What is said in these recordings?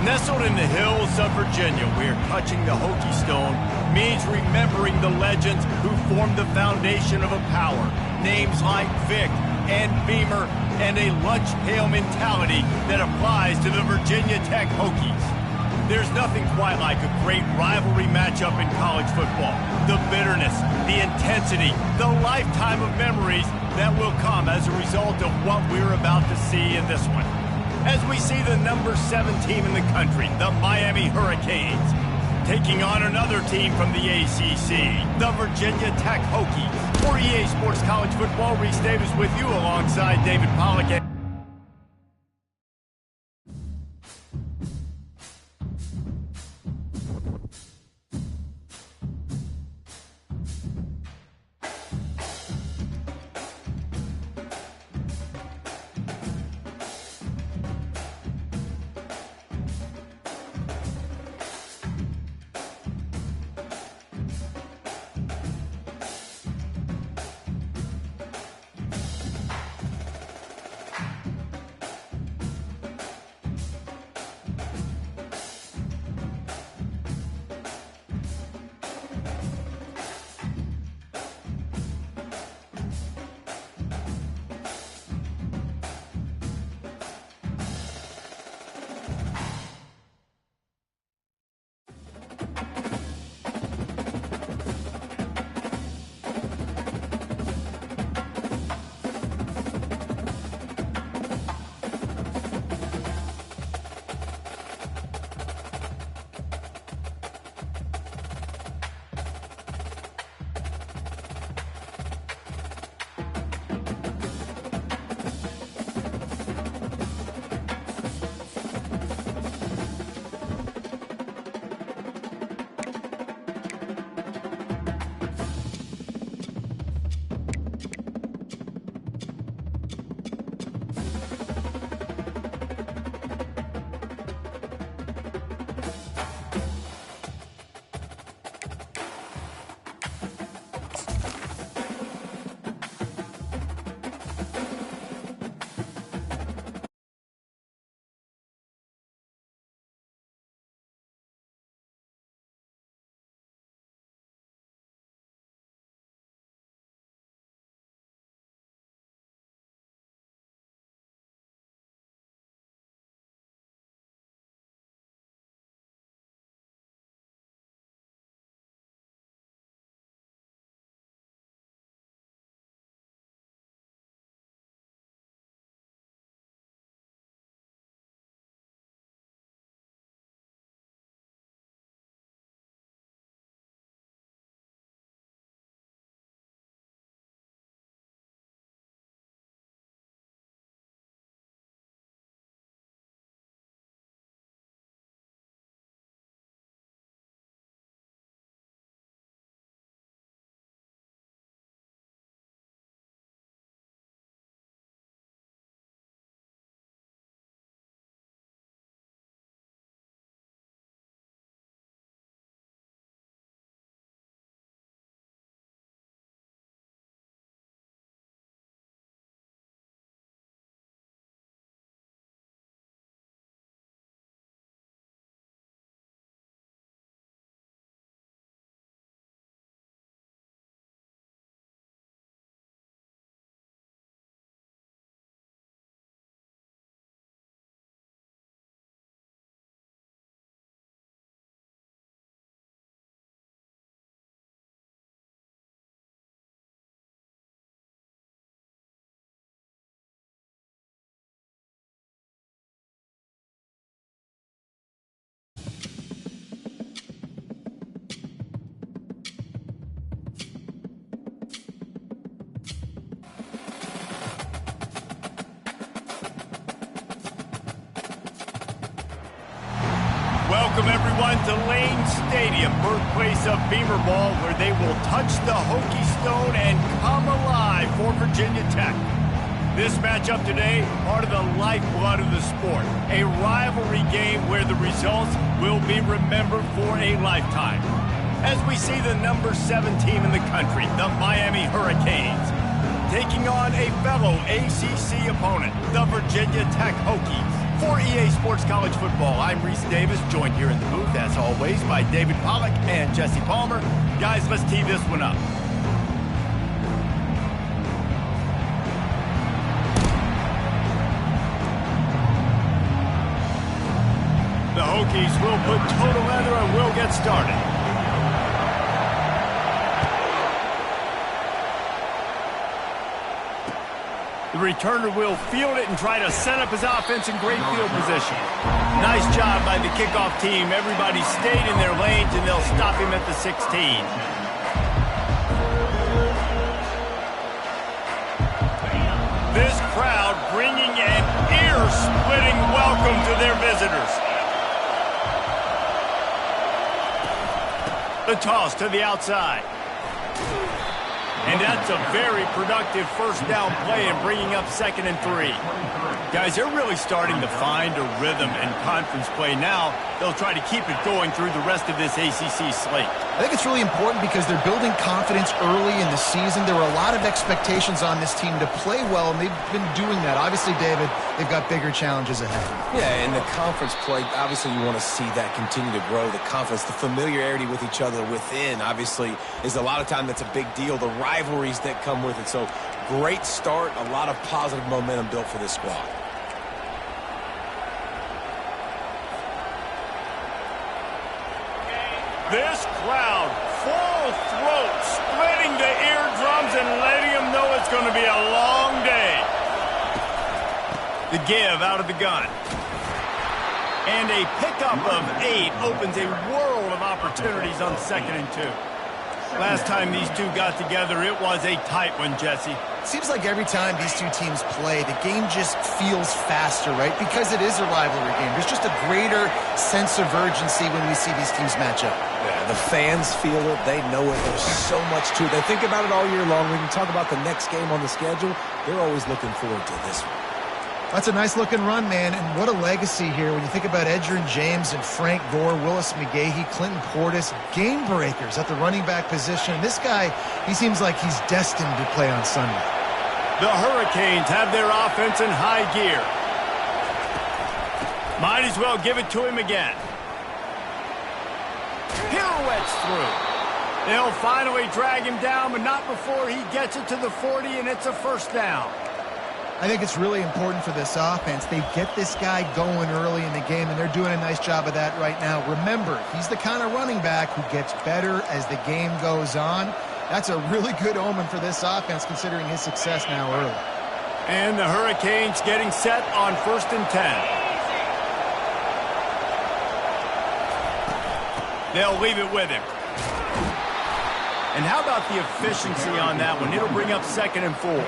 Nestled in the hills of Virginia, where touching the Hokie Stone means remembering the legends who formed the foundation of a power. Names like Vic and Beamer, and a lunch pail mentality that applies to the Virginia Tech Hokies. There's nothing quite like a great rivalry matchup in college football. The bitterness, the intensity, the lifetime of memories that will come as a result of what we're about to see in this one. As we see the number 7 team in the country, the Miami Hurricanes, taking on another team from the ACC, the Virginia Tech Hokies. For EA Sports College Football, Reese Davis with you alongside David Pollack. Welcome everyone to Lane Stadium, birthplace of Beamer Ball, where they will touch the Hokie Stone and come alive for Virginia Tech. This matchup today, part of the lifeblood of the sport, a rivalry game where the results will be remembered for a lifetime. As we see the number 7 team in the country, the Miami Hurricanes, taking on a fellow ACC opponent, the Virginia Tech Hokies. For EA Sports College Football, I'm Reese Davis, joined here in the booth, as always, by David Pollack and Jesse Palmer. Guys, let's tee this one up. The Hokies will put total leather and will get started. The returner will field it and try to set up his offense in great field position. Nice job by the kickoff team. Everybody stayed in their lanes, and they'll stop him at the 16. This crowd bringing an ear-splitting welcome to their visitors. The toss to the outside. And that's a very productive first down play and bringing up 2nd and 3. Guys, they're really starting to find a rhythm in conference play now. They'll try to keep it going through the rest of this ACC slate. I think it's really important because they're building confidence early in the season. There were a lot of expectations on this team to play well, and they've been doing that. Obviously, David, they've got bigger challenges ahead. Yeah, in the conference play, obviously you want to see that continue to grow. The confidence, the familiarity with each other within, obviously, is a lot of time that's a big deal. The rivalries that come with it. So, great start, a lot of positive momentum built for this squad. This crowd, full throat, splitting the eardrums and letting them know it's going to be a long day. The give out of the gun. And a pickup of 8 opens a world of opportunities on 2nd and 2. Last time these two got together, it was a tight one, Jesse. It seems like every time these two teams play, the game just feels faster, right? Because it is a rivalry game. There's just a greater sense of urgency when we see these teams match up. Yeah, the fans feel it. They know it. There's so much to it. They think about it all year long. We can talk about the next game on the schedule. They're always looking forward to this one. That's a nice-looking run, man, and what a legacy here. When you think about Edgerrin James and Frank Gore, Willis McGahee, Clinton Portis, game breakers at the running back position. This guy, he seems like he's destined to play on Sunday. The Hurricanes have their offense in high gear. Might as well give it to him again. Pirouettes through. They'll finally drag him down, but not before he gets it to the 40, and it's a first down. I think it's really important for this offense. They get this guy going early in the game, and they're doing a nice job of that right now. Remember, he's the kind of running back who gets better as the game goes on. That's a really good omen for this offense, considering his success now early. And the Hurricanes getting set on 1st and 10. They'll leave it with him. And how about the efficiency on that one? It'll bring up 2nd and 4.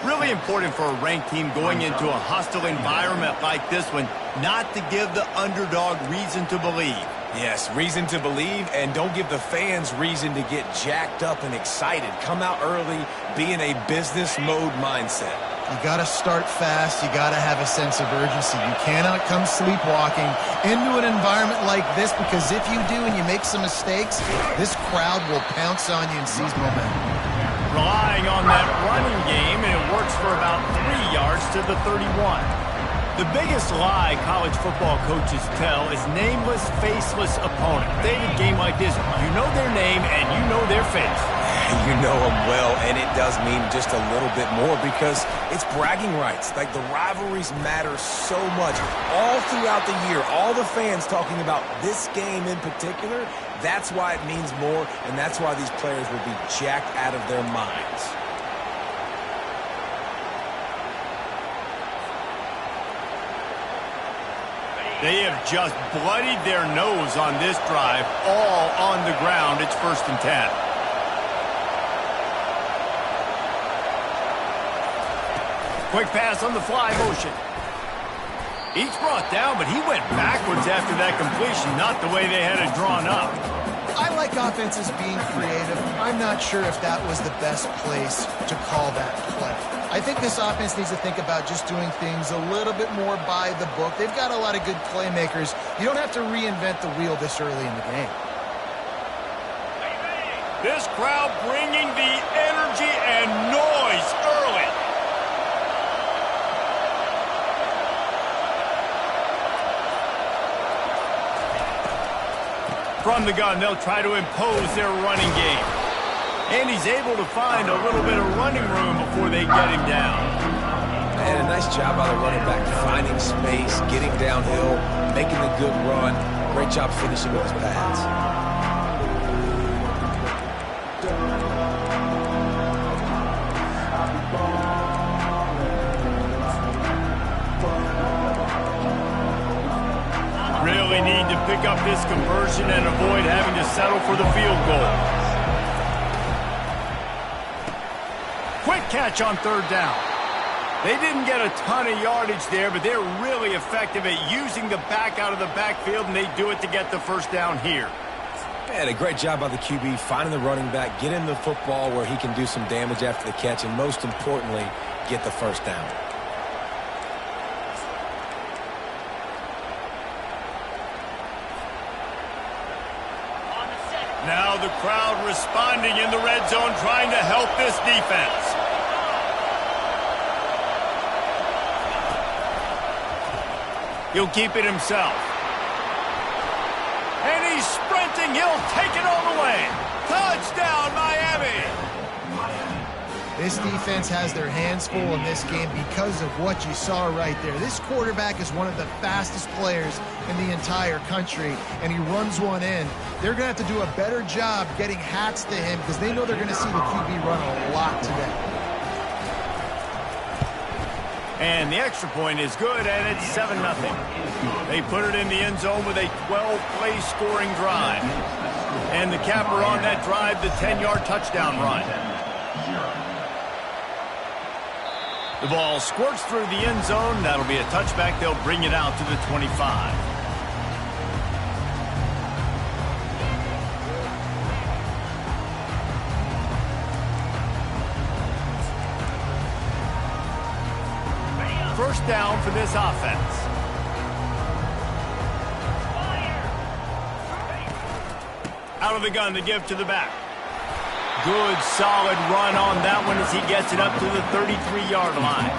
Really important for a ranked team going into a hostile environment like this one, not to give the underdog reason to believe. Yes, reason to believe, and don't give the fans reason to get jacked up and excited. Come out early, be in a business mode mindset. You got to start fast. You got to have a sense of urgency. You cannot come sleepwalking into an environment like this, because if you do and you make some mistakes, this crowd will pounce on you and seize momentum. Relying on that running game, and it works for about 3 yards to the 31. The biggest lie college football coaches tell is nameless, faceless opponent. David, game like this, you know their name and you know their face. You know them well, and it does mean just a little bit more because it's bragging rights. Like, the rivalries matter so much. All throughout the year, all the fans talking about this game in particular, that's why it means more, and that's why these players will be jacked out of their minds. They have just bloodied their nose on this drive, all on the ground. It's 1st and 10. Quick pass on the fly motion. Each brought down, but he went backwards after that completion, not the way they had it drawn up. I like offenses being creative. I'm not sure if that was the best place to call that play. I think this offense needs to think about just doing things a little bit more by the book. They've got a lot of good playmakers. You don't have to reinvent the wheel this early in the game. This crowd bringing the energy and noise early. From the gun, they'll try to impose their running game. And he's able to find a little bit of running room before they get him down. And a nice job by the running back, finding space, getting downhill, making the good run. Great job finishing with his pads. Really need to pick up this conversion and avoid having to settle for the field goal. Quick catch on third down. They didn't get a ton of yardage there, but they're really effective at using the back out of the backfield, and they do it to get the first down here. And a great job by the QB, finding the running back, getting the football where he can do some damage after the catch, and most importantly, get the first down. Now the crowd responding in the red zone, trying to help this defense. He'll keep it himself. And he's sprinting. He'll take it all the way. Touchdown, Miami. This defense has their hands full in this game because of what you saw right there. This quarterback is one of the fastest players in the entire country, and he runs one in. They're going to have to do a better job getting hats to him because they know they're going to see the QB run a lot today. And the extra point is good, and it's 7-0. They put it in the end zone with a 12-play scoring drive. And the capper on that drive, the 10-yard touchdown run. The ball squirts through the end zone. That'll be a touchback. They'll bring it out to the 25. First down for this offense. Out of the gun to give to the back. Good, solid run on that one as he gets it up to the 33-yard line.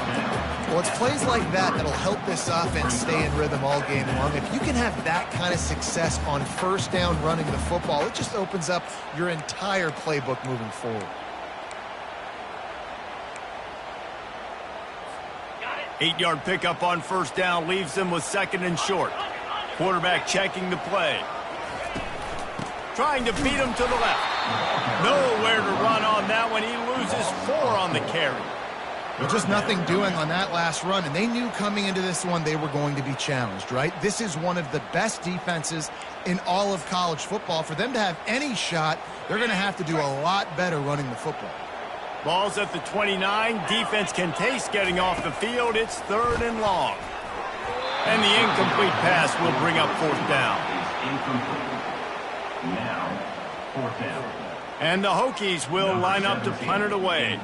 Well, it's plays like that that'll help this offense stay in rhythm all game long. If you can have that kind of success on first down running the football, it just opens up your entire playbook moving forward. Eight-yard pickup on first down leaves them with second and short. Quarterback checking the play. Trying to beat him to the left. Nowhere to run on that one. He loses 4 on the carry. Well, just nothing doing on that last run, and they knew coming into this one they were going to be challenged, right? This is one of the best defenses in all of college football. For them to have any shot, they're going to have to do a lot better running the football. Ball's at the 29. Defense can taste getting off the field. It's 3rd and long. And the incomplete pass will bring up 4th down. Now, 4th down. And the Hokies will line up to punt it away.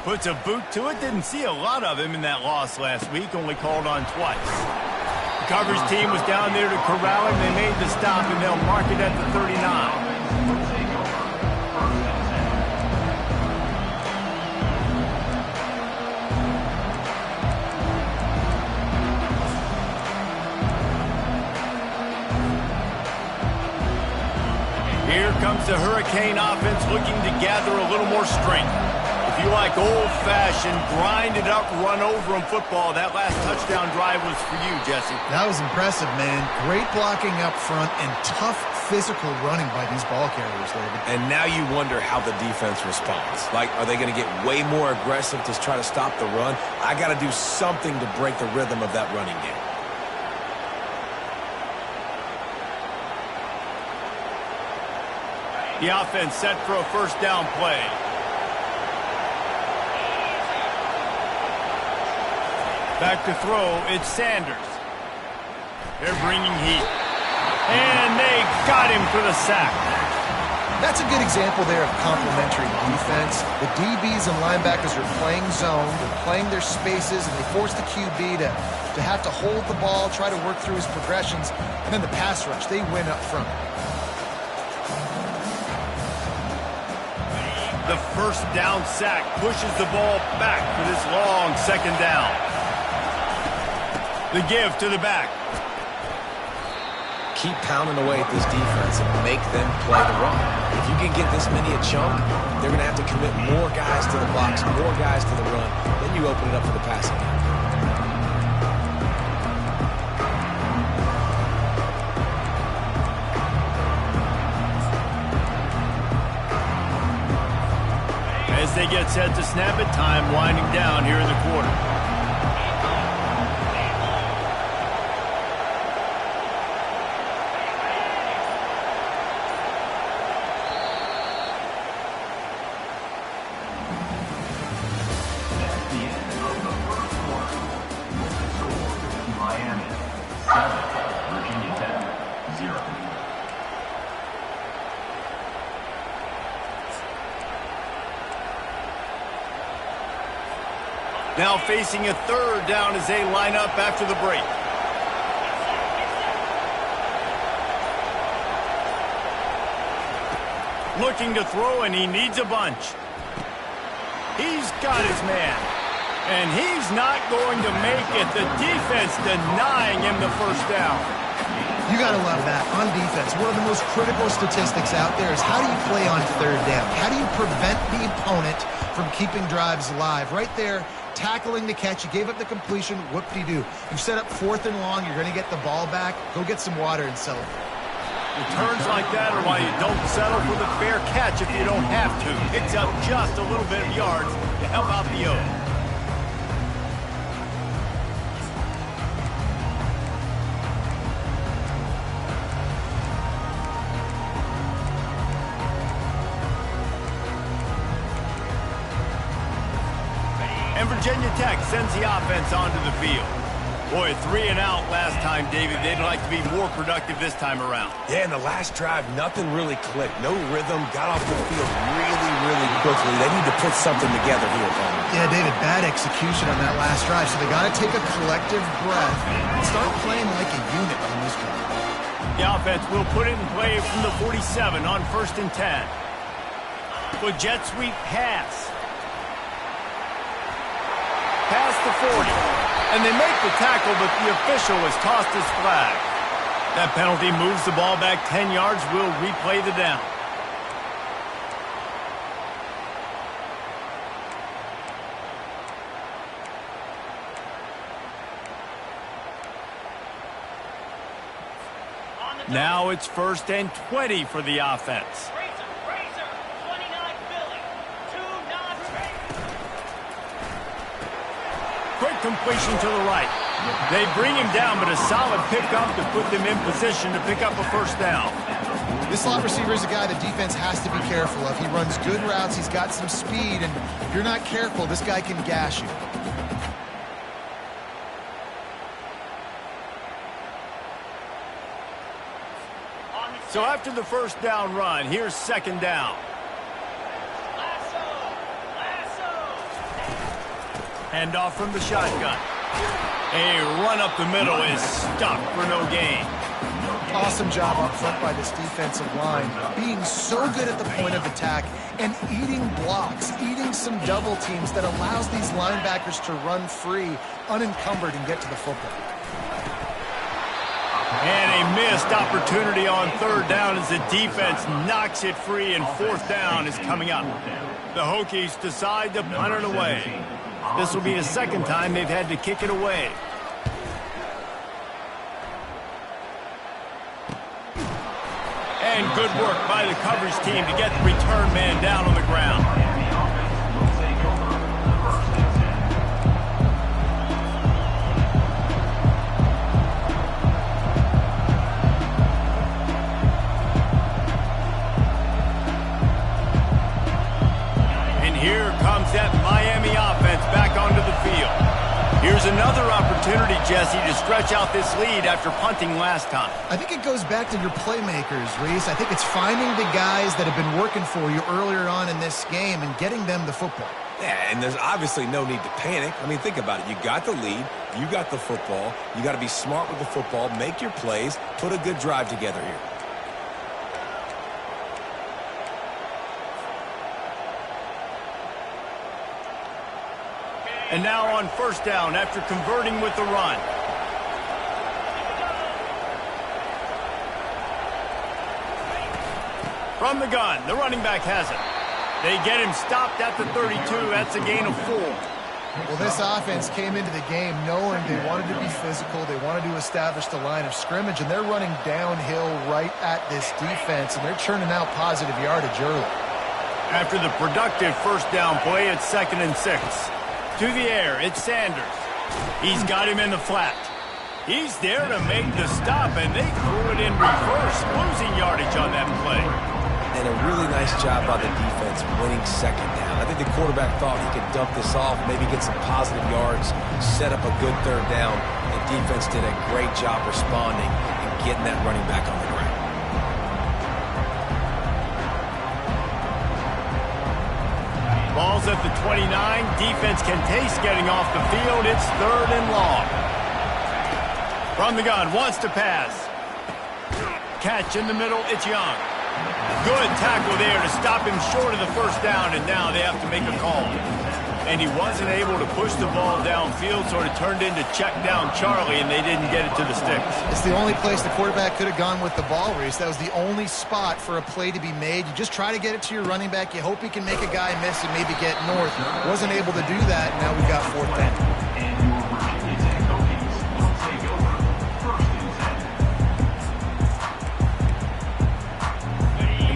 Puts a boot to it. Didn't see a lot of him in that loss last week. Only called on twice. The coverage team was down there to corral him. They made the stop, and they'll mark it at the 39. Here comes the Hurricane offense looking to gather a little more strength. If you like old-fashioned, grinded-up, run-over-'em football, that last touchdown drive was for you, Jesse. That was impressive, man. Great blocking up front and tough physical running by these ball carriers, David. And now you wonder how the defense responds. Like, are they going to get way more aggressive to try to stop the run? I got to do something to break the rhythm of that running game. The offense set for a first down play. Back to throw, it's Sanders. They're bringing heat. And they got him for the sack. That's a good example there of complementary defense. The DBs and linebackers are playing zone, they're playing their spaces, and they force the QB to have to hold the ball, try to work through his progressions, and then the pass rush, they win up front. The first down sack pushes the ball back for this long second down. The give to the back. Keep pounding away at this defense and make them play the run. If you can get this many a chunk, they're going to have to commit more guys to the box, more guys to the run. Then you open it up for the passing game. As they get set to snap it, time winding down here in the quarter. At the end of the first quarter, the score, Miami 7, Virginia Tech 0. Now facing a third down as they line up after the break. Looking to throw, and he needs a bunch. He's got his man. And he's not going to make it. The defense denying him the first down. You got to love that. On defense, one of the most critical statistics out there is how do you play on third down? How do you prevent the opponent from keeping drives alive? Right there, tackling the catch. You gave up the completion. Whoop-de-doo. You set up 4th and long. You're going to get the ball back. Go get some water and celebrate. Returns like that are why you don't settle for the fair catch if you don't have to. Picks up just a little bit of yards to help out the O. And Virginia Tech sends the offense onto the field. Boy, 3 and out last time, David. They'd like to be more productive this time around. Yeah, in the last drive, nothing really clicked. No rhythm, got off the field really quickly. They need to put something together here, Tony. Yeah, David, bad execution on that last drive. So they got to take a collective breath and start playing like a unit on this drive. The offense will put it in play from the 47 on 1st and 10. With jet sweep pass. Past the 40. And they make the tackle, but the official has tossed his flag. That penalty moves the ball back 10 yards. We'll replay the down. Now it's 1st and 20 for the offense. Quick completion to the right. They bring him down, but a solid pickup to put them in position to pick up a 1st down. This slot receiver is a guy the defense has to be careful of. He runs good routes. He's got some speed, and if you're not careful, this guy can gash you. So after the 1st down run, here's 2nd down. Hand off from the shotgun. A run up the middle is stopped for no gain. Awesome job up front by this defensive line, being so good at the point of attack and eating blocks, eating some double teams that allows these linebackers to run free, unencumbered, and get to the football. And a missed opportunity on 3rd down as the defense knocks it free, and 4th down is coming up. The Hokies decide to punt it away. This will be the 2nd time they've had to kick it away. And good work by the coverage team to get the return man down on the ground. And here comes that Miami offense back onto the field. Here's another opportunity, Jesse, to stretch out this lead after punting last time. I think it goes back to your playmakers, Reese. I think it's finding the guys that have been working for you earlier on in this game and getting them the football. Yeah, and there's obviously no need to panic. I mean, think about it. You got the lead. You got the football. You got to be smart with the football, make your plays, put a good drive together here. And now on 1st down after converting with the run. From the gun, the running back has it. They get him stopped at the 32. That's a gain of 4. Well, this offense came into the game knowing they wanted to be physical, they wanted to establish the line of scrimmage, and they're running downhill right at this defense, and they're churning out positive yardage early. After the productive first down play, it's 2nd and 6. To the air, it's Sanders. He's got him in the flat. He's there to make the stop, and they threw it in reverse, losing yardage on that play. And a really nice job by the defense winning 2nd down. I think the quarterback thought he could dump this off, maybe get some positive yards, set up a good 3rd down. The defense did a great job responding and getting that running back on the ground. Ball's at the 29. Defense can taste getting off the field. It's 3rd and long. From the gun, wants to pass. Catch in the middle, it's Young. Good tackle there to stop him short of the first down, and now they have to make a call. And he wasn't able to push the ball downfield, so it turned into check down Charlie, and they didn't get it to the sticks. It's the only place the quarterback could have gone with the ball, Reese. That was the only spot for a play to be made. You just try to get it to your running back. You hope he can make a guy miss and maybe get north. Wasn't able to do that. Now we've got 4th down.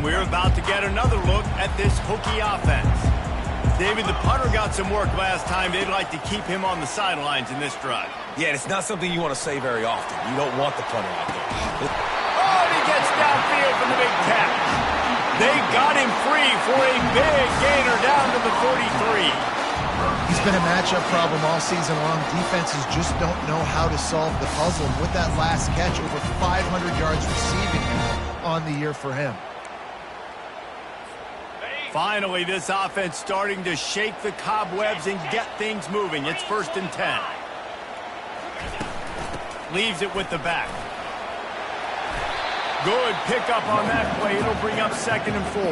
We're about to get another look at this Hokie offense. David, the punter got some work last time. They'd like to keep him on the sidelines in this drive. Yeah, it's not something you want to say very often. You don't want the punter out there. Oh, and he gets downfield from the big catch. They got him free for a big gainer down to the 43. He's been a matchup problem all season long. Defenses just don't know how to solve the puzzle. With that last catch, over 500 yards receiving on the year for him. Finally, this offense starting to shake the cobwebs and get things moving. It's 1st and 10. Leaves it with the back. Good pickup on that play. It'll bring up 2nd and 4.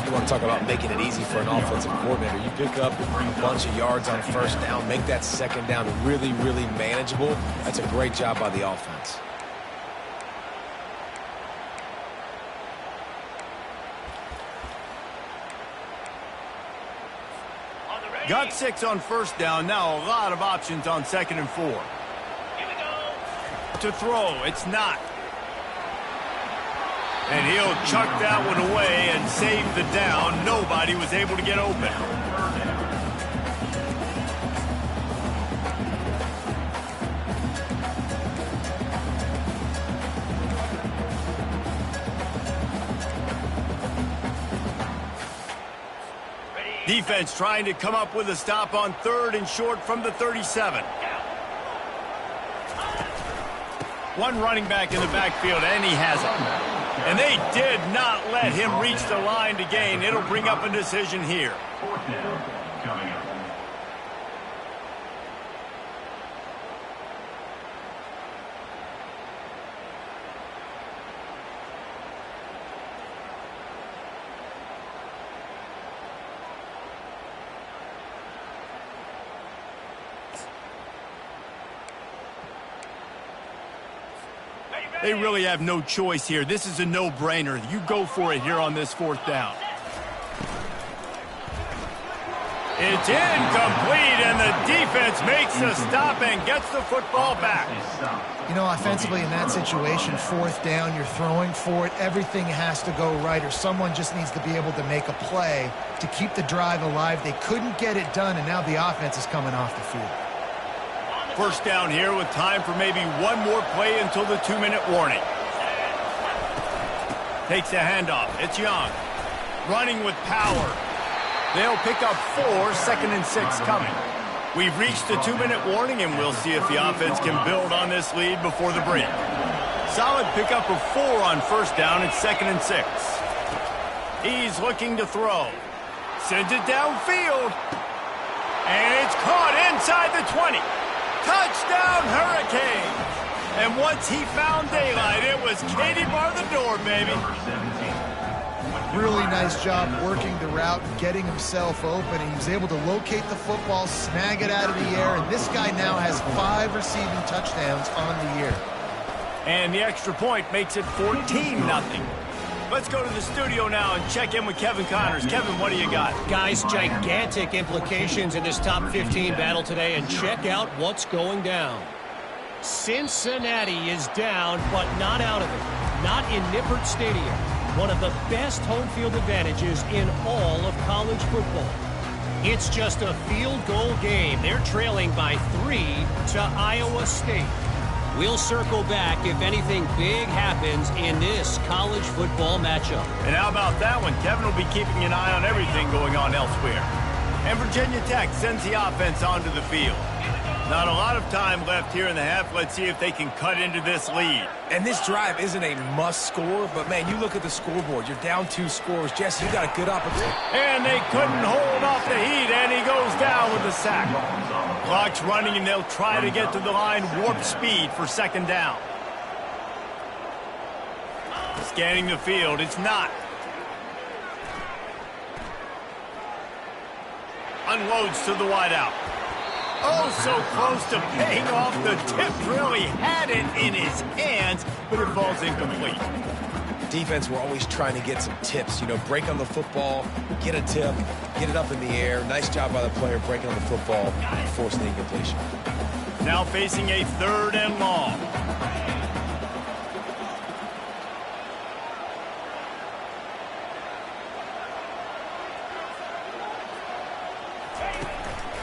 You want to talk about making it easy for an offensive coordinator. You pick up a bunch of yards on 1st down, make that 2nd down really, really manageable. That's a great job by the offense. Got 6 on 1st down. Now a lot of options on 2nd and 4. To throw, it's not. And he'll chuck that one away and save the down. Nobody was able to get open. Defense trying to come up with a stop on 3rd and short from the 37. One running back in the backfield, and he has it. And they did not let him reach the line to gain. It'll bring up a decision here. 4th down coming up. They really have no choice here. This is a no-brainer. You go for it here on this 4th down. It's incomplete, and the defense makes a stop and gets the football back. You know, offensively in that situation, 4th down, you're throwing for it. Everything has to go right, or someone just needs to be able to make a play to keep the drive alive. They couldn't get it done, and now the offense is coming off the field. 1st down here with time for maybe one more play until the 2-minute warning. Takes a handoff. It's Young. Running with power. They'll pick up 4, 2nd and 6 coming. We've reached the 2-minute warning, and we'll see if the offense can build on this lead before the break. Solid pickup of 4 on 1st down. It's 2nd and 6. He's looking to throw. Sends it downfield. And it's caught inside the 20. Touchdown, Hurricanes! And once he found daylight, it was Katie bar the door, baby. Really nice job working the route and getting himself open. He was able to locate the football, snag it out of the air, and this guy now has 5 receiving touchdowns on the year. And the extra point makes it 14-0. Let's go to the studio now and check in with Kevin Connors. Kevin, what do you got? Guys, gigantic implications in this top 15 battle today, and check out what's going down. Cincinnati is down, but not out of it. Not in Nippert Stadium. One of the best home field advantages in all of college football. It's just a field goal game. They're trailing by 3 to Iowa State. We'll circle back if anything big happens in this college football matchup. And how about that one? Kevin will be keeping an eye on everything going on elsewhere. And Virginia Tech sends the offense onto the field. Not a lot of time left here in the half. Let's see if they can cut into this lead. And this drive isn't a must score, but man, you look at the scoreboard. You're down 2 scores. Jesse, you got a good opportunity. And they couldn't hold off the heat, and he goes down with the sack. Clock's running, and they'll try to get to the line warp speed for second down. Scanning the field, it's not. Unloads to the wideout. Oh, so close to paying off the tip drill. He had it in his hands, but it falls incomplete. Defense, we're always trying to get some tips. You know, break on the football, get a tip, get it up in the air. Nice job by the player breaking on the football, forcing the incompletion. Now facing a 3rd and long.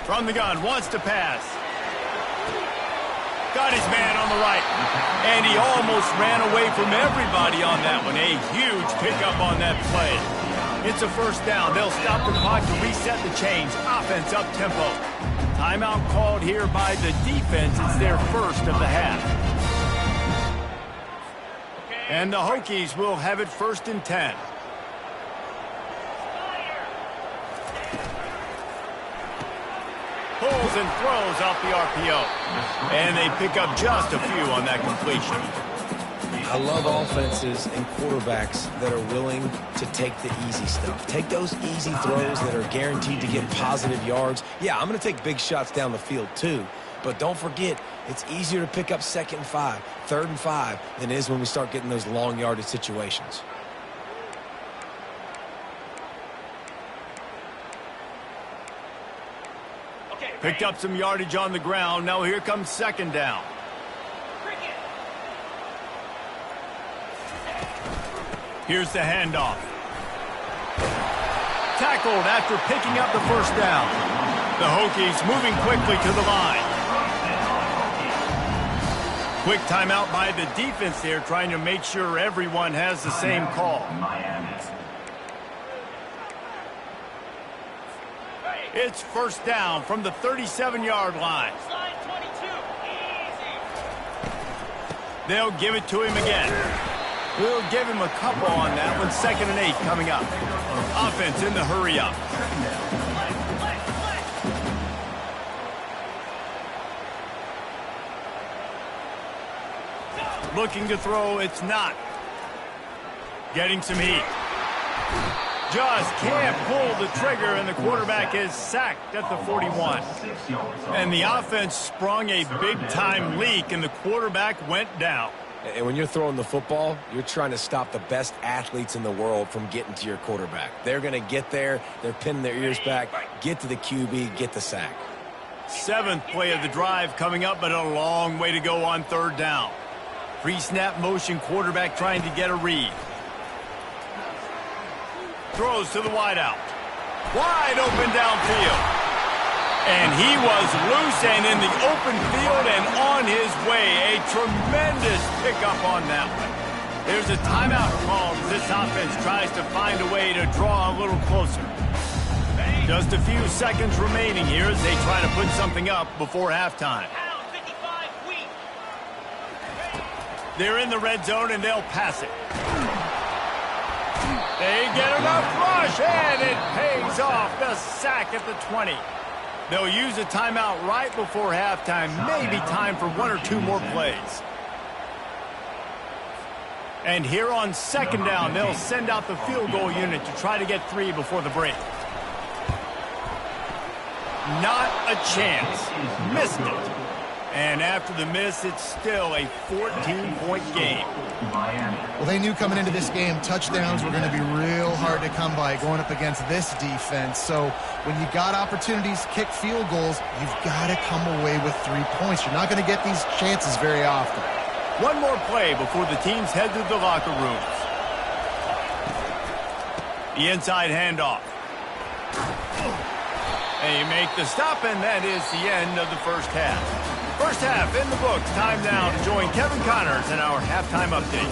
From the gun, wants to pass. Got his man on the right. And he almost ran away from everybody on that one. A huge pickup on that play. It's a 1st down. They'll stop the clock to reset the chains. Offense up tempo. Timeout called here by the defense. It's their 1st of the half. And the Hokies will have it 1st and 10. Pulls and throws off the RPO. And they pick up just a few on that completion. I love offenses and quarterbacks that are willing to take the easy stuff. Take those easy throws that are guaranteed to get positive yards. Yeah, I'm going to take big shots down the field too. But don't forget, it's easier to pick up 2nd and 5, 3rd and 5 than it is when we start getting those long yardage situations. Picked up some yardage on the ground. Now here comes 2nd down. Here's the handoff. Tackled after picking up the 1st down. The Hokies moving quickly to the line. Quick timeout by the defense there, trying to make sure everyone has the same call. It's 1st down from the 37-yard line. They'll give it to him again. We'll give him a couple on that one. 2nd and 8 coming up. Offense in the hurry up. Looking to throw, it's not. Getting some heat. Just can't pull the trigger, and the quarterback is sacked at the 41. And the offense sprung a big-time leak, and the quarterback went down. And when you're throwing the football, you're trying to stop the best athletes in the world from getting to your quarterback. They're going to get there. They're pinning their ears back, get to the QB, get the sack. 7th play of the drive coming up, but a long way to go on 3rd down. Pre-snap motion, quarterback trying to get a read. Throws to the wideout. Wide open downfield. And he was loose and in the open field and on his way. A tremendous pickup on that one. There's a timeout called as this offense tries to find a way to draw a little closer. Just a few seconds remaining here as they try to put something up before halftime. They're in the red zone and they'll pass it. They get enough rush, and it pays off. The sack at the 20. They'll use a timeout right before halftime. Maybe time for 1 or 2 more plays. And here on 2nd down, they'll send out the field goal unit to try to get 3 before the break. Not a chance. Missed it. And after the miss, it's still a 14-point game. Well, they knew coming into this game, touchdowns were going to be real hard to come by going up against this defense. So when you got opportunities to kick field goals, you've got to come away with 3 points. You're not going to get these chances very often. One more play before the teams head to the locker rooms. The inside handoff. And you make the stop, and that is the end of the first half. First half in the books. Time now to join Kevin Connors in our halftime update.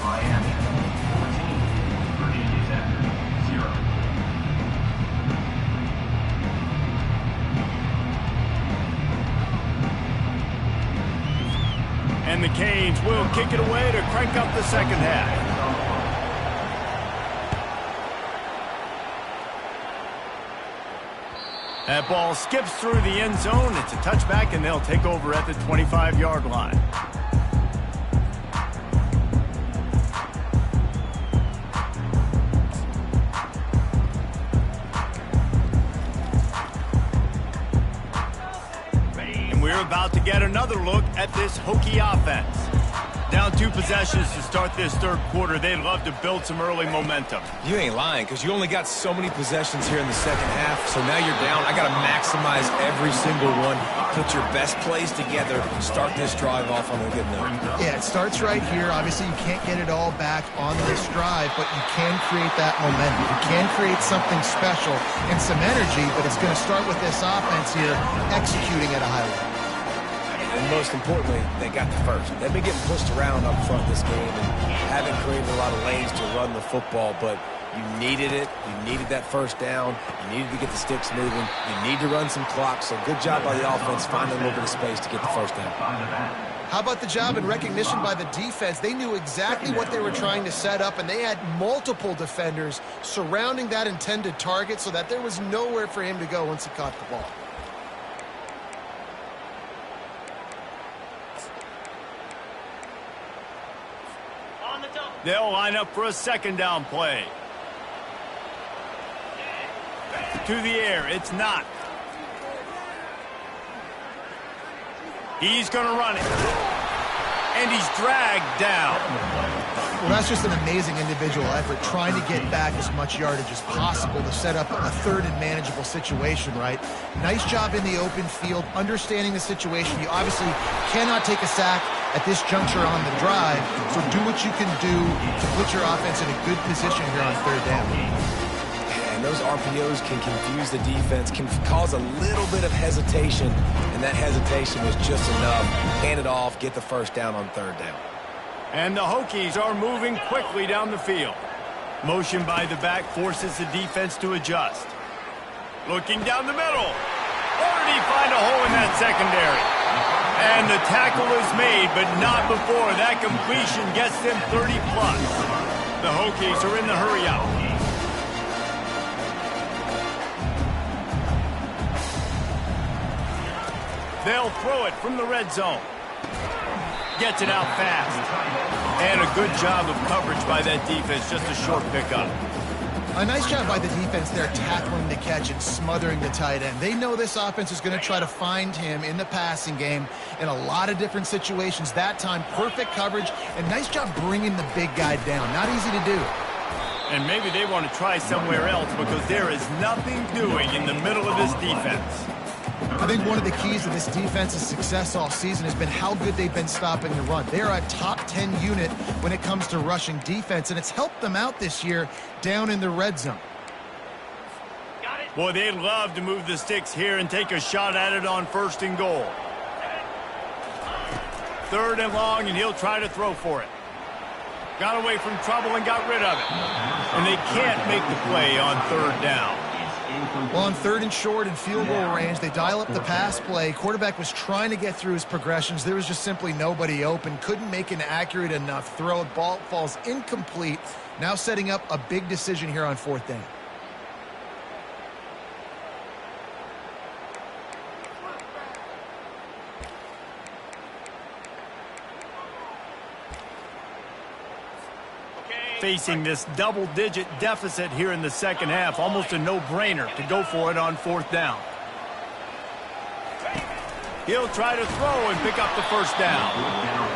Miami 14, Virginia Tech 0. And the Canes will kick it away to crank up the second half. That ball skips through the end zone. It's a touchback, and they'll take over at the 25-yard line. And we're about to get another look at this Hokie offense. Down 2 possessions to start this third quarter. They'd love to build some early momentum. You ain't lying, because you only got so many possessions here in the second half, so now you're down. I got to maximize every single one. Put your best plays together. Start this drive off on a good note. Yeah, it starts right here. Obviously, you can't get it all back on this drive, but you can create that momentum. You can create something special and some energy, but it's going to start with this offense here executing at a high level. And most importantly, they got the first. They've been getting pushed around up front this game and haven't created a lot of lanes to run the football, but you needed it. You needed that first down. You needed to get the sticks moving. You need to run some clock, so good job by the offense finding a little bit of space to get the first down. How about the job and recognition by the defense? They knew exactly what they were trying to set up, and they had multiple defenders surrounding that intended target so that there was nowhere for him to go once he caught the ball. They'll line up for a second down play. To the air, it's not. He's going to run it. And he's dragged down. Well, that's just an amazing individual effort, trying to get back as much yardage as possible to set up a third and manageable situation, right? Nice job in the open field, understanding the situation. You obviously cannot take a sack at this juncture on the drive, so do what you can do to put your offense in a good position here on third down. And those RPOs can confuse the defense, can cause a little bit of hesitation, and that hesitation was just enough. Hand it off, get the first down on third down. And the Hokies are moving quickly down the field. Motion by the back forces the defense to adjust. Looking down the middle. Or did he find a hole in that secondary? And the tackle is made, but not before that completion gets them 30-plus. The Hokies are in the hurry out. They'll throw it from the red zone. Gets it out fast. And a good job of coverage by that defense, just a short pickup. A nice job by the defense there, tackling the catch and smothering the tight end. They know this offense is going to try to find him in the passing game in a lot of different situations. That time, perfect coverage, and nice job bringing the big guy down. Not easy to do. And maybe they want to try somewhere else because there is nothing doing in the middle of this defense. I think one of the keys to this defense's success all season has been how good they've been stopping the run. They're a top 10 unit when it comes to rushing defense, and it's helped them out this year down in the red zone. Boy, they'd love to move the sticks here and take a shot at it on first and goal. Third and long, and he'll try to throw for it. Got away from trouble and got rid of it. And they can't make the play on third down. Well, on third and short and field goal range, they dial up the pass play. Quarterback was trying to get through his progressions. There was just simply nobody open. Couldn't make an accurate enough throw. Ball falls incomplete. Now setting up a big decision here on fourth down. Facing this double-digit deficit here in the second half, almost a no-brainer to go for it on fourth down. He'll try to throw and pick up the first down.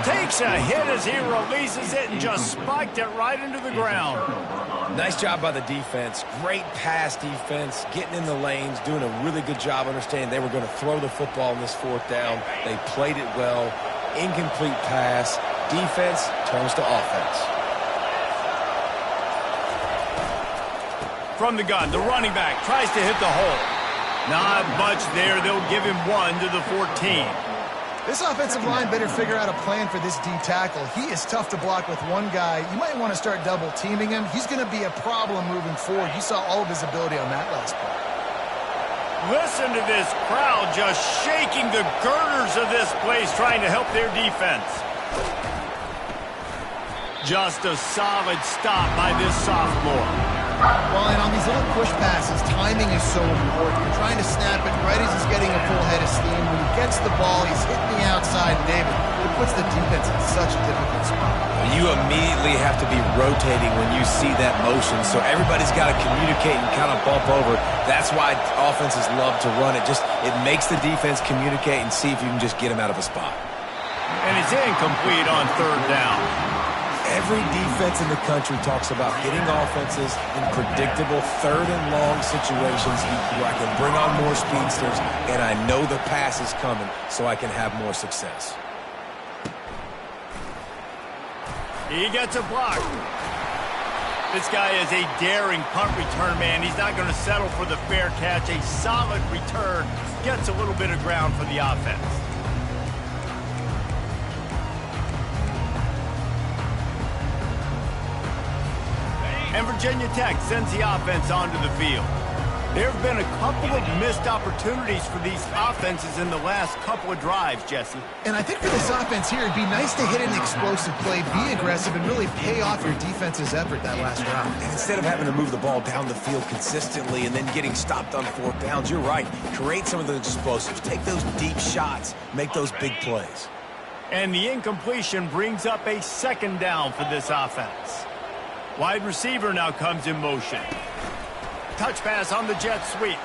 Takes a hit as he releases it and just spiked it right into the ground. Nice job by the defense. Great pass defense, getting in the lanes, doing a really good job understanding they were going to throw the football in this fourth down. They played it well. Incomplete pass. Defense turns to offense. From the gun, the running back tries to hit the hole. Not much there. They'll give him 1 to the 14. This offensive line better figure out a plan for this D tackle. He is tough to block with one guy. You might want to start double teaming him. He's going to be a problem moving forward. You saw all of his ability on that last play. Listen to this crowd just shaking the girders of this place, trying to help their defense. Just a solid stop by this sophomore. Well, and on these little push passes, timing is so important. You're trying to snap it right as he's getting a full head of steam. When he gets the ball, he's hitting the outside, David. It puts the defense in such a difficult spot. You immediately have to be rotating when you see that motion, so everybody's got to communicate and kind of bump over. That's why offenses love to run it. It makes the defense communicate and see if you can just get him out of a spot. And it's incomplete on third down. Every defense in the country talks about getting offenses in predictable third and long situations where I can bring on more speedsters and I know the pass is coming so I can have more success. He gets a block. This guy is a daring punt return man. He's not going to settle for the fair catch. A solid return gets a little bit of ground for the offense. And Virginia Tech sends the offense onto the field. There have been a couple of missed opportunities for these offenses in the last couple of drives, Jesse. And I think for this offense here, it'd be nice to hit an explosive play, be aggressive, and really pay off your defense's effort that last drive. And instead of having to move the ball down the field consistently and then getting stopped on fourth downs, you're right. Create some of those explosives. Take those deep shots. Make those big plays. And the incompletion brings up a second down for this offense. Wide receiver now comes in motion. Touch pass on the jet sweep.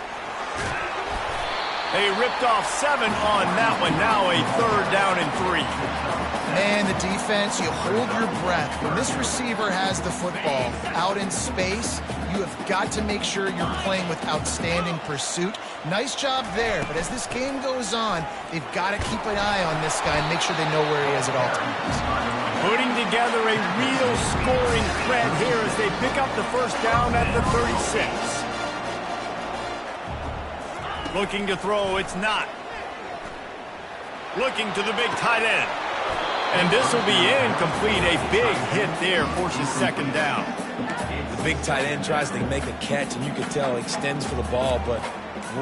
They ripped off 7 on that one. Now a third down and 3. Man, the defense, you hold your breath. When this receiver has the football out in space, you have got to make sure you're playing with outstanding pursuit. Nice job there, but as this game goes on, they've got to keep an eye on this guy and make sure they know where he is at all times. Putting together a real scoring threat here as they pick up the first down at the 36. Looking to throw, it's not. Looking to the big tight end. And this will be incomplete. A big hit there forces second down. The big tight end tries to make a catch, and you can tell he extends for the ball, but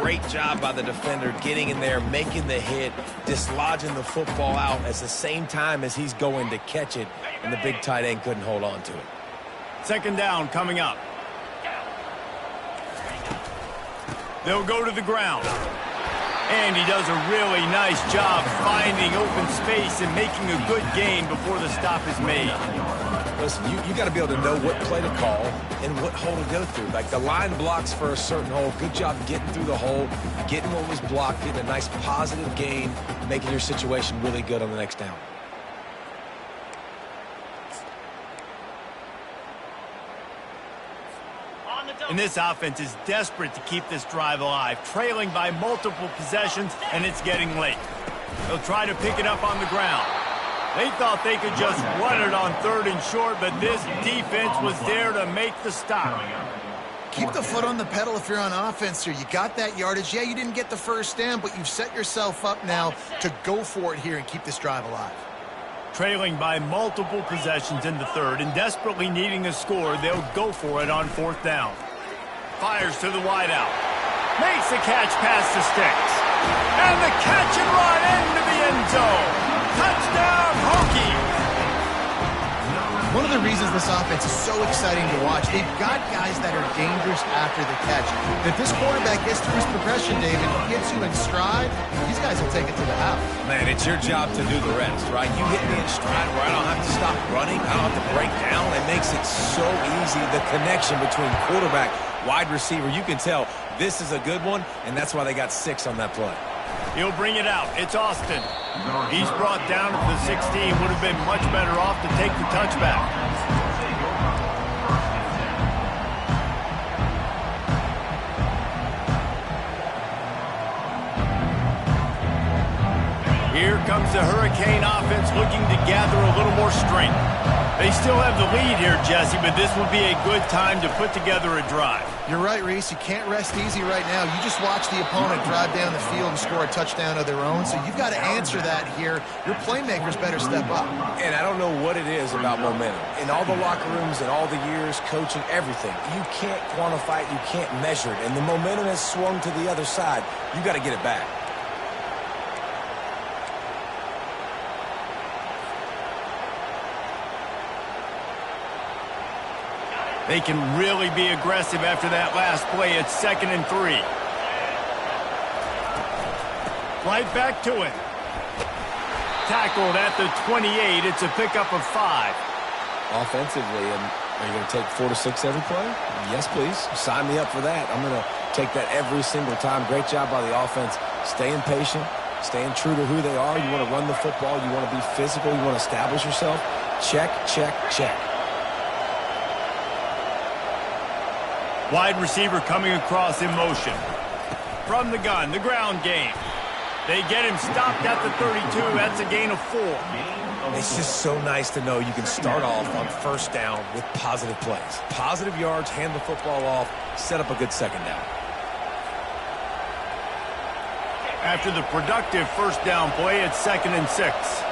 great job by the defender getting in there, making the hit, dislodging the football out at the same time as he's going to catch it, and the big tight end couldn't hold on to it. Second down coming up. They'll go to the ground. And he does a really nice job finding open space and making a good gain before the stop is made. Listen, you got to be able to know what play to call and what hole to go through. Like the line blocks for a certain hole. Good job getting through the hole, getting what was blocked, getting a nice positive gain, making your situation really good on the next down. And this offense is desperate to keep this drive alive, trailing by multiple possessions, and it's getting late. They'll try to pick it up on the ground. They thought they could just run it on third and short, but this defense was there to make the stop. Keep the foot on the pedal if you're on offense here. You got that yardage. Yeah, you didn't get the first down, but you've set yourself up now to go for it here and keep this drive alive. Trailing by multiple possessions in the third and desperately needing a score, they'll go for it on fourth down. Fires to the wideout. Makes the catch past the sticks. And the catch and run into the end zone. Touchdown, Hokies! One of the reasons this offense is so exciting to watch, they've got guys that are dangerous after the catch. If this quarterback gets through his progression, David, gets you in stride, these guys will take it to the house. Man, it's your job to do the rest, right? You hit me in stride where I don't have to stop running. I don't have to break down. It makes it so easy. The connection between quarterback, wide receiver, you can tell this is a good one, and that's why they got 6 on that play. He'll bring it out. It's Austin. He's brought down to the 16. Would have been much better off to take the touchback. Here comes the Hurricane offense looking to gather a little more strength. They still have the lead here, Jesse, but this would be a good time to put together a drive. You're right, Reese. You can't rest easy right now. You just watch the opponent drive down the field and score a touchdown of their own, so you've got to answer that here. Your playmakers better step up. And I don't know what it is about momentum. In all the locker rooms and all the years, coaching, everything, you can't quantify it, you can't measure it. And the momentum has swung to the other side. You got to get it back. They can really be aggressive after that last play. It's 2nd and 3. Right back to it. Tackled at the 28. It's a pickup of 5. Offensively, and are you going to take 4 to 6 every play? Yes, please. Sign me up for that. I'm going to take that every single time. Great job by the offense. Staying patient, staying true to who they are. You want to run the football. You want to be physical. You want to establish yourself. Check, check, check. Wide receiver coming across in motion. From the gun, the ground game. They get him stopped at the 32. That's a gain of 4. It's just so nice to know you can start off on first down with positive plays. Positive yards, hand the football off, set up a good second down. After the productive first down play, it's 2nd and 6.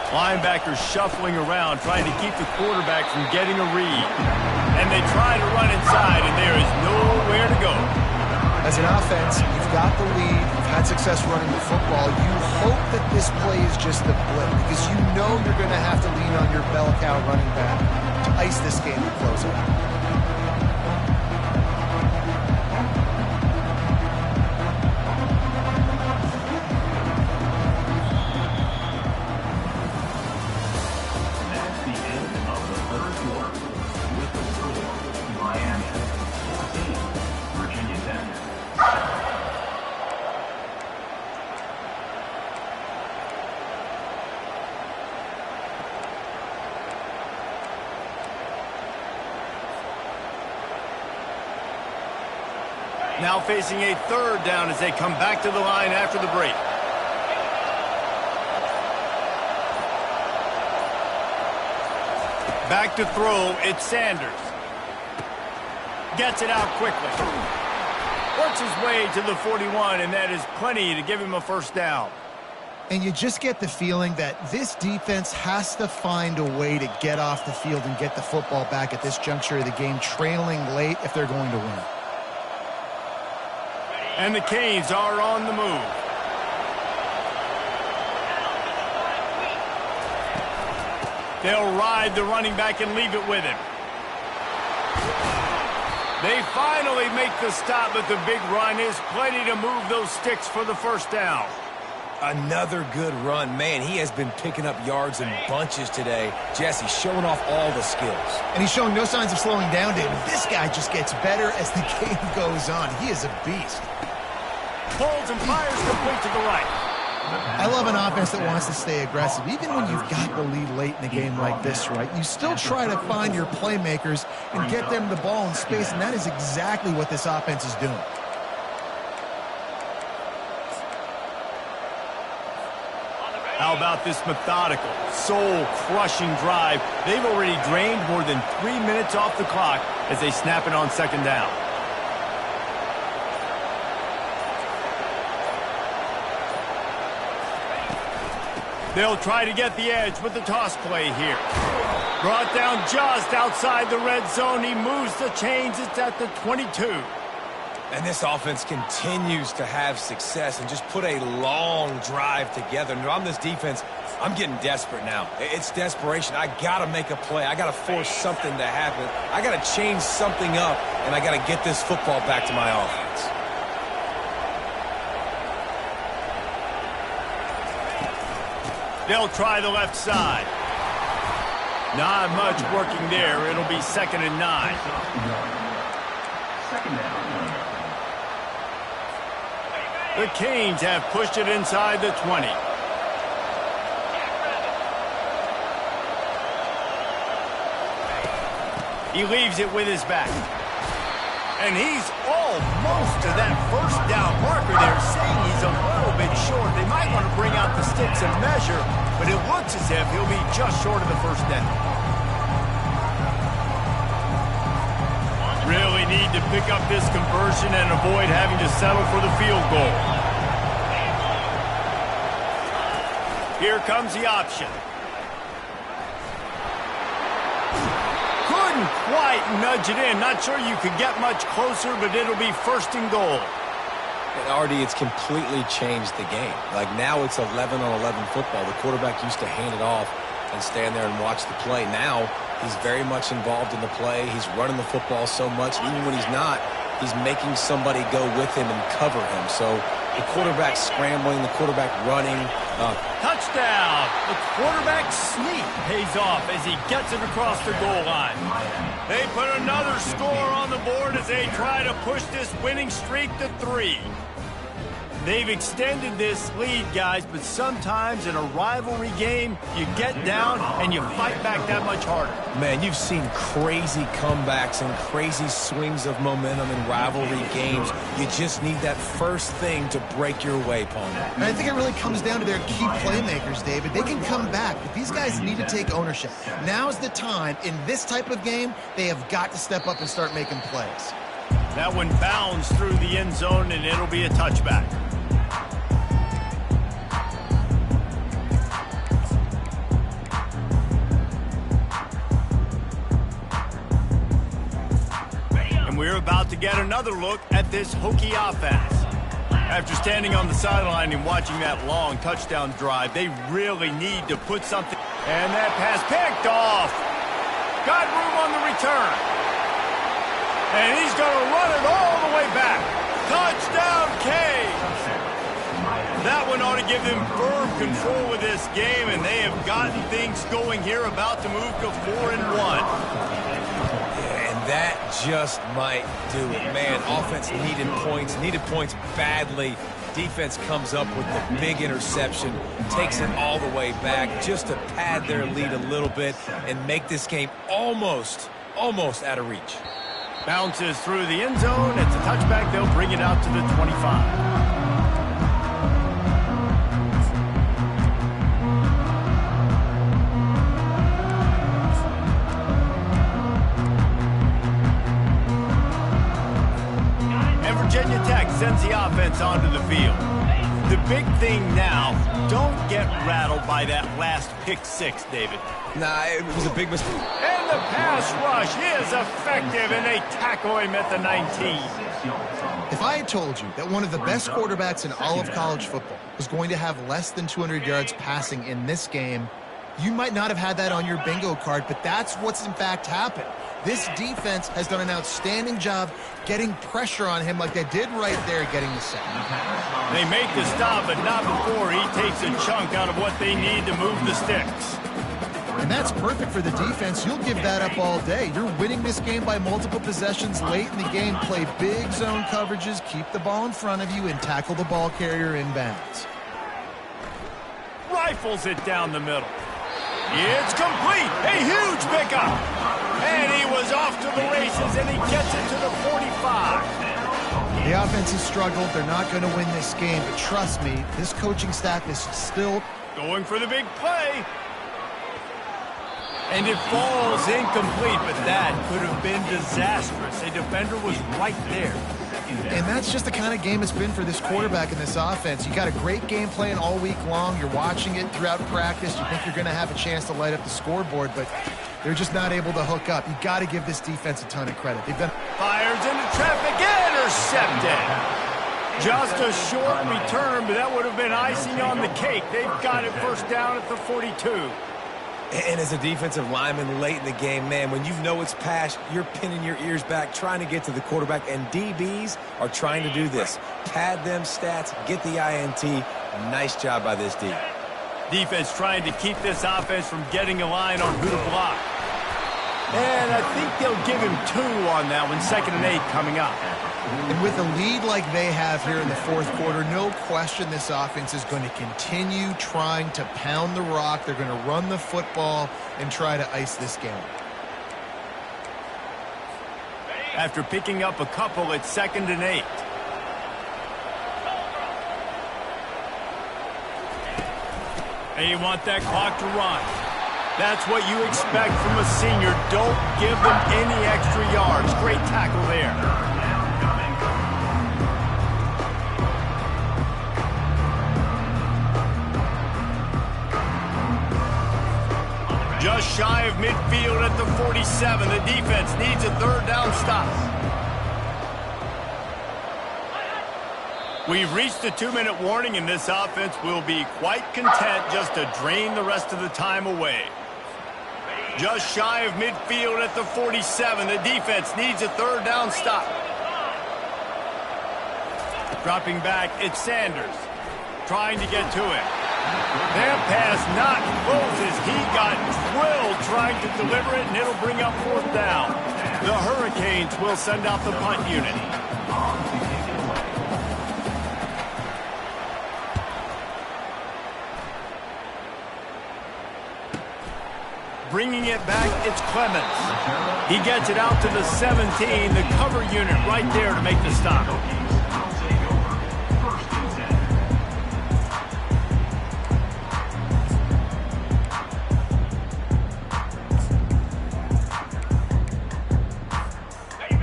Linebackers shuffling around, trying to keep the quarterback from getting a read. And they try to run inside, and there is nowhere to go. As an offense, you've got the lead. You've had success running the football. You hope that this play is just the blip, because you know you're going to have to lean on your bell cow running back to ice this game and close it out. Now facing a 3rd down as they come back to the line after the break. Back to throw, it's Sanders. Gets it out quickly. Works his way to the 41, and that is plenty to give him a first down. And you just get the feeling that this defense has to find a way to get off the field and get the football back at this juncture of the game, trailing late if they're going to win. And the Canes are on the move. They'll ride the running back and leave it with him. They finally make the stop, but the big run is plenty to move those sticks for the first down. Another good run. Man, he has been picking up yards in bunches today. Jesse showing off all the skills. And he's showing no signs of slowing down, David. This guy just gets better as the game goes on. He is a beast. Pulls and fires complete to the right. I love an offense that wants to stay aggressive. Even when you've got the lead late in a game like this, right, you still try to find your playmakers and get them the ball in space, and that is exactly what this offense is doing. How about this methodical, soul-crushing drive? They've already drained more than 3 minutes off the clock as they snap it on 2nd down. They'll try to get the edge with the toss play here. Brought down just outside the red zone. He moves the chains. It's at the 22. And this offense continues to have success and just put a long drive together. And on this defense, I'm getting desperate now. It's desperation. I got to make a play. I got to force something to happen. I got to change something up, and I got to get this football back to my offense. They'll try the left side. Not much working there. It'll be 2nd and 9. Second down. The Canes have pushed it inside the 20. He leaves it with his back. And he's almost to that first down marker there, saying he's a little bit short. They might want to bring out the sticks and measure, but it looks as if he'll be just short of the first down. Really need to pick up this conversion and avoid having to settle for the field goal. Here comes the option. Couldn't quite nudge it in. Not sure you could get much closer, but it'll be first and goal. And Artie, it's completely changed the game. Like now it's 11-on-11 football. The quarterback used to hand it off and stand there and watch the play. Now he's very much involved in the play. He's running the football so much. Even when he's not, he's making somebody go with him and cover him. So the quarterback scrambling, the quarterback running. Touchdown! The quarterback sneak pays off as he gets it across the goal line. They put another score on the board as they try to push this winning streak to 3. They've extended this lead, guys, but sometimes in a rivalry game, you get down and you fight back that much harder. Man, you've seen crazy comebacks and crazy swings of momentum in rivalry games. You just need that first thing to break your way, Palmer. And I think it really comes down to their key playmakers, David. They can come back, but these guys need to take ownership. Now's the time. In this type of game, they have got to step up and start making plays. That one bounds through the end zone, and it'll be a touchback. We're about to get another look at this Hokie offense. After standing on the sideline and watching that long touchdown drive, they really need to put something. And that pass picked off. Got room on the return. And he's going to run it all the way back. Touchdown, Canes. That one ought to give them firm control of this game, and they have gotten things going here, about to move to 4-1. That just might do it. Man, offense needed points badly. Defense comes up with the big interception, takes it all the way back just to pad their lead a little bit and make this game almost out of reach. Bounces through the end zone. It's a touchback. They'll bring it out to the 25. Virginia Tech sends the offense onto the field. The big thing now, don't get rattled by that last pick six, David. Nah, it was a big mistake. And the pass rush is effective, and they tackle him at the 19. If I had told you that one of the best quarterbacks in all of college football was going to have less than 200 yards passing in this game, you might not have had that on your bingo card, but that's what's in fact happened. This defense has done an outstanding job getting pressure on him like they did right there, getting the sack. They make the stop, but not before he takes a chunk out of what they need to move the sticks. And that's perfect for the defense. You'll give that up all day. You're winning this game by multiple possessions late in the game. Play big zone coverages, keep the ball in front of you, and tackle the ball carrier inbounds. Rifles it down the middle. It's complete. A huge pickup. And he was off to the races, and he gets it to the 45. The offense has struggled. They're not going to win this game, but trust me, this coaching staff is still going for the big play. And it falls incomplete, but that could have been disastrous. A defender was right there. And that's just the kind of game it's been for this quarterback in this offense. You got a great game plan all week long. You're watching it throughout practice. You think you're going to have a chance to light up the scoreboard, but they're just not able to hook up. You got to give this defense a ton of credit. They've been fires into traffic, intercepted. Just a short return, but that would have been icing on the cake. They've got it first down at the 42. And as a defensive lineman late in the game, man, when you know it's pass, you're pinning your ears back, trying to get to the quarterback, and DBs are trying to do this. Pad them stats, get the INT. Nice job by this D. Defense trying to keep this offense from getting a line on who to block. And I think they'll give him 2 on that one, 2nd and 8 coming up. And with a lead like they have here in the fourth quarter, no question this offense is going to continue trying to pound the rock. They're going to run the football and try to ice this game. After picking up a couple, it's 2nd and 8. And you want that clock to run. That's what you expect from a senior. Don't give them any extra yards. Great tackle there. Just shy of midfield at the 47. The defense needs a 3rd down stop. We've reached a 2-minute warning, and this offense will be quite content just to drain the rest of the time away. Just shy of midfield at the 47. The defense needs a 3rd down stop. Dropping back, it's Sanders. Trying to get to it. That pass not closes. He got drilled trying to deliver it, and it'll bring up 4th down. The Hurricanes will send out the punt unit. Bringing it back, it's Clemens. He gets it out to the 17. The cover unit right there to make the stop.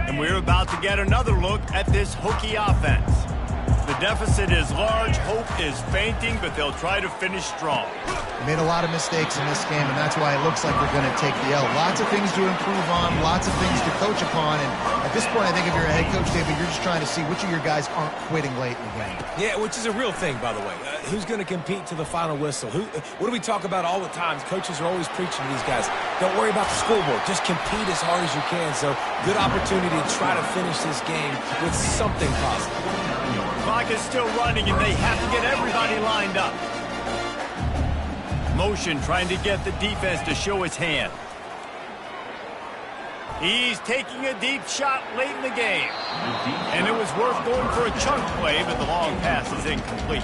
And we're about to get another look at this Hokie offense. The deficit is large, hope is fainting, but they'll try to finish strong. They made a lot of mistakes in this game, and that's why it looks like they're going to take the L. Lots of things to improve on, lots of things to coach upon, and at this point, I think if you're a head coach, David, you're just trying to see which of your guys aren't quitting late in the game. Yeah, which is a real thing, by the way. Who's going to compete to the final whistle? What do we talk about all the time? Coaches are always preaching to these guys. Don't worry about the scoreboard. Just compete as hard as you can. So, good opportunity to try to finish this game with something positive. Clock is still running, and they have to get everybody lined up. Motion trying to get the defense to show its hand. He's taking a deep shot late in the game. And it was worth going for a chunk play, but the long pass is incomplete.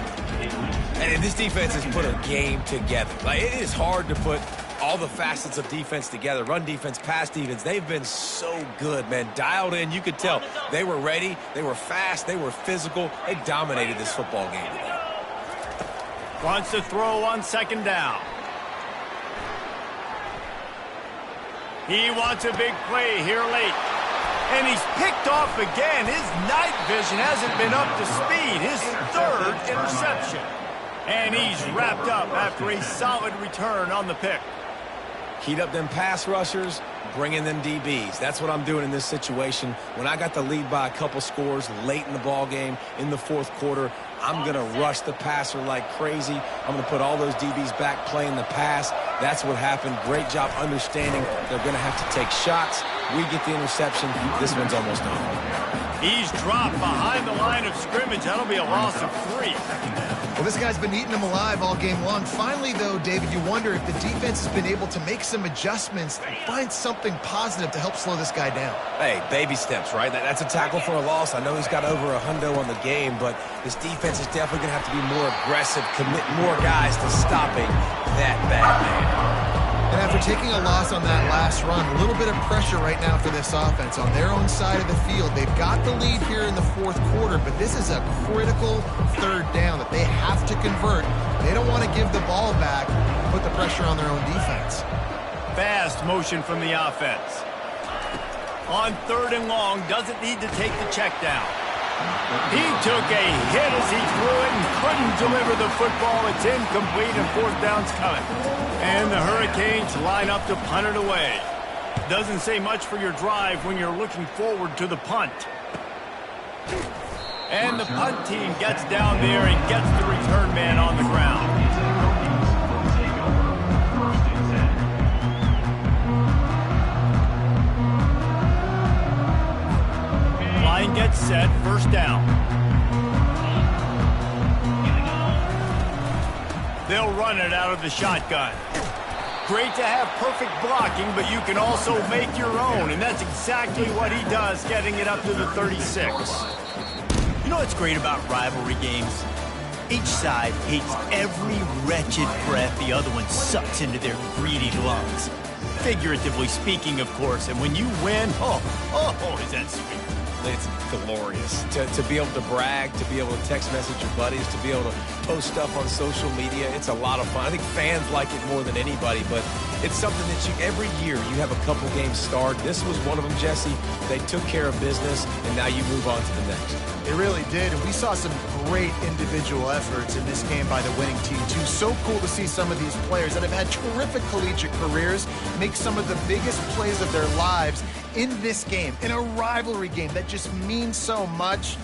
And this defense has put a game together. Like, it is hard to put all the facets of defense together. Run defense, pass defense. They've been so good, man. Dialed in. You could tell they were ready. They were fast. They were physical. They dominated this football game today. Wants to throw on 2nd down. He wants a big play here late. And he's picked off again. His night vision hasn't been up to speed. His 3rd interception. And he's wrapped up after a solid return on the pick. Heat up them pass rushers, bring in them DBs. That's what I'm doing in this situation. When I got the lead by a couple scores late in the ball game in the 4th quarter, I'm going to rush the passer like crazy. I'm going to put all those DBs back playing the pass. That's what happened. Great job understanding they're going to have to take shots. We get the interception. This one's almost done. He's dropped behind the line of scrimmage. That'll be a loss of 3. Well, this guy's been eating them alive all game long. Finally, though, David, you wonder if the defense has been able to make some adjustments and find something positive to help slow this guy down. Hey, baby steps, right? That's a tackle for a loss. I know he's got over a hundo on the game, but this defense is definitely going to have to be more aggressive, commit more guys to stopping that bad man. And after taking a loss on that last run, a little bit of pressure right now for this offense on their own side of the field. They've got the lead here in the 4th quarter, but this is a critical 3rd down that they have to convert. They don't want to give the ball back, put the pressure on their own defense. Fast motion from the offense. On 3rd and long, doesn't need to take the check down. He took a hit as he threw it and couldn't deliver the football. It's incomplete and 4th down's coming. And the Hurricanes line up to punt it away. Doesn't say much for your drive when you're looking forward to the punt. And the punt team gets down there and gets the return man on the ground. Line gets set, 1st down. They'll run it out of the shotgun. Great to have perfect blocking, but you can also make your own, and that's exactly what he does, getting it up to the 36. You know what's great about rivalry games? Each side hates every wretched breath the other one sucks into their greedy lungs. Figuratively speaking, of course, and when you win, is that sweet. It's glorious to be able to brag, to be able to text message your buddies, to be able to post stuff on social media. It's a lot of fun. I think fans like it more than anybody, but it's something that every year you have a couple games start. This was one of them, Jesse. They took care of business, and now you move on to the next. It really did, and we saw some great individual efforts in this game by the winning team, too. So cool to see some of these players that have had terrific collegiate careers make some of the biggest plays of their lives in this game, in a rivalry game that just means so much.